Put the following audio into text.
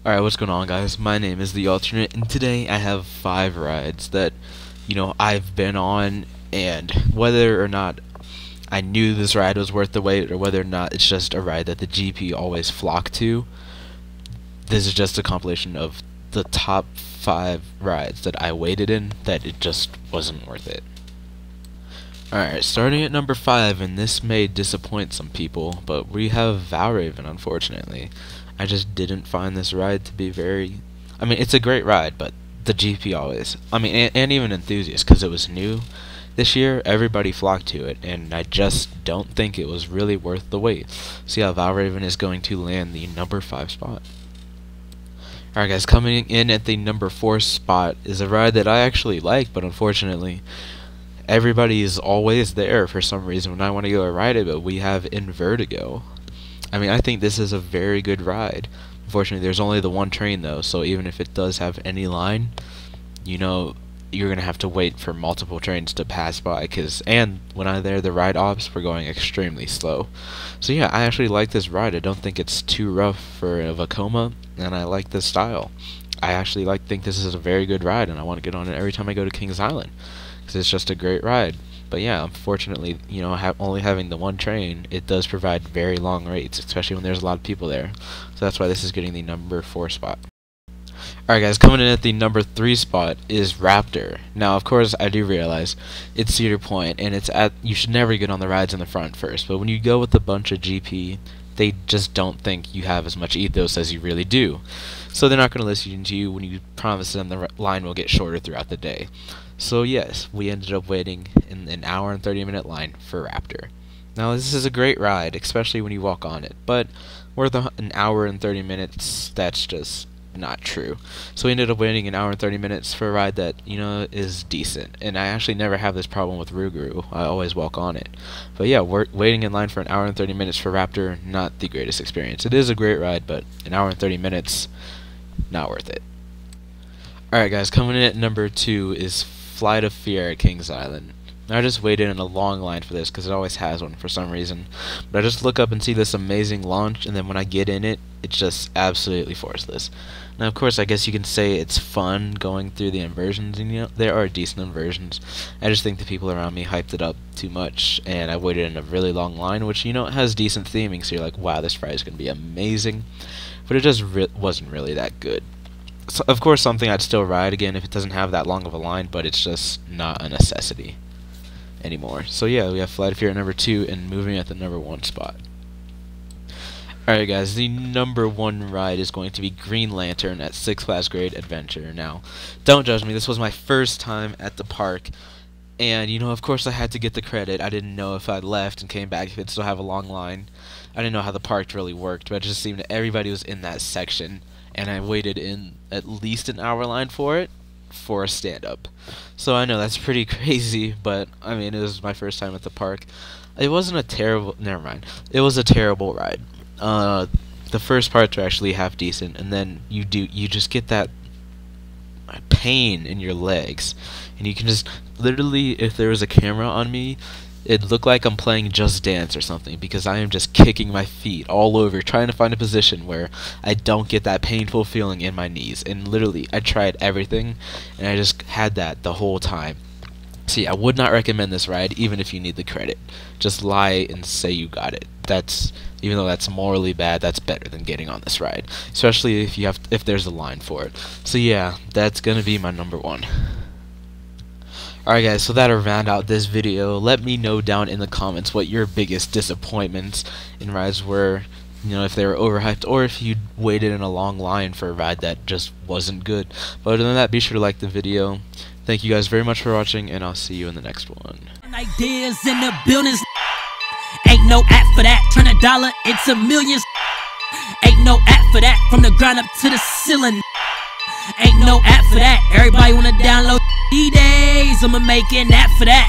Alright, what's going on, guys? My name is The Alternate, and today I have 5 rides that, I've been on, and whether or not I knew this ride was worth the wait, or whether or not it's just a ride that the GP always flock to, this is just a compilation of the top 5 rides that I waited in that it just wasn't worth it. Alright, starting at number 5, and this may disappoint some people, but we have Bao Rave, unfortunately. I just didn't find this ride to be it's a great ride, but the GP always, and even enthusiasts, because it was new this year, everybody flocked to it, and I just don't think it was really worth the wait. So yeah, Bao Rave is going to land the number 5 spot. Alright guys, coming in at the number 4 spot is a ride that I actually like, but unfortunately everybody is always there for some reason when I want to go ride it, but we have Inverigo. I think this is a very good ride. Unfortunately, there's only the one train though, so even if it does have any line, you're gonna have to wait for multiple trains to pass by, and when I'm there, the ride ops were going extremely slow. So yeah, I actually like this ride. I don't think it's too rough for a Vekoma, and I like the style. I actually think this is a very good ride, and I want to get on it every time I go to Kings Island, because it's just a great ride. But yeah, unfortunately, only having the one train, it does provide very long waits, especially when there's a lot of people there. So that's why this is getting the number 4 spot. Alright guys, coming in at the number 3 spot is Raptor. Now, of course, I do realize it's Cedar Point, and you should never get on the rides in the front first, but when you go with a bunch of GP, they just don't think you have as much ethos as you really do. So they're not going to listen to you when you promise them the line will get shorter throughout the day. So yes, we ended up waiting in an hour and 30-minute line for Raptor. Now this is a great ride, especially when you walk on it, but worth an hour and 30 minutes, that's just not true. So we ended up waiting an hour and 30 minutes for a ride that, is decent. And I actually never have this problem with Rougarou. I always walk on it. But yeah, waiting in line for an hour and 30 minutes for Raptor, not the greatest experience. It is a great ride, but an hour and 30 minutes, not worth it. Alright guys, coming in at number 2 is Flight of Fear at Kings Island. I just waited in a long line for this because it always has one for some reason. But I just look up and see this amazing launch, and then when I get in it, it's just absolutely forceless. Now, of course, I guess you can say it's fun going through the inversions, and there are decent inversions. I just think the people around me hyped it up too much, and I waited in a really long line, which, it has decent theming, so you're like, wow, this ride is going to be amazing. But it just wasn't really that good. So, of course, something I'd still ride again if it doesn't have that long of a line, but it's just not a necessity anymore. So yeah, we have Flight of Fear at number 2 and moving at the number 1 spot. Alright guys, the number 1 ride is going to be Green Lantern at Six Flags Great Adventure. Now, don't judge me, this was my first time at the park, and of course I had to get the credit. I didn't know if I'd left and came back if it'd still have a long line. I didn't know how the park really worked, but it just seemed that everybody was in that section, and I waited in at least an hour line for it, for a stand-up. So I know that's pretty crazy, but it was my first time at the park. It wasn't a terrible, never mind, it was a terrible ride. The first parts are actually half decent, and then you just get that pain in your legs, and you can just literally, if there was a camera on me, it'd look like I'm playing Just Dance or something, because I am just kicking my feet all over, trying to find a position where I don't get that painful feeling in my knees. And literally, I tried everything, and I just had that the whole time. See, I would not recommend this ride, even if you need the credit. Just lie and say you got it. Even though that's morally bad, that's better than getting on this ride, especially if there's a line for it. So yeah, that's gonna be my number 1. Alright guys, so that'll round out this video. Let me know down in the comments what your biggest disappointments in rides were, if they were overhyped, or if you waited in a long line for a ride that just wasn't good. But other than that, be sure to like the video. Thank you guys very much for watching, and I'll see you in the next one. Ideas in the buildings. Ain't no app for that. Turn a dollar into millions. Ain't no app for that. From the ground up to the ceiling. Ain't no app for that. Everybody wanna download D-Days. I'ma make an app for that.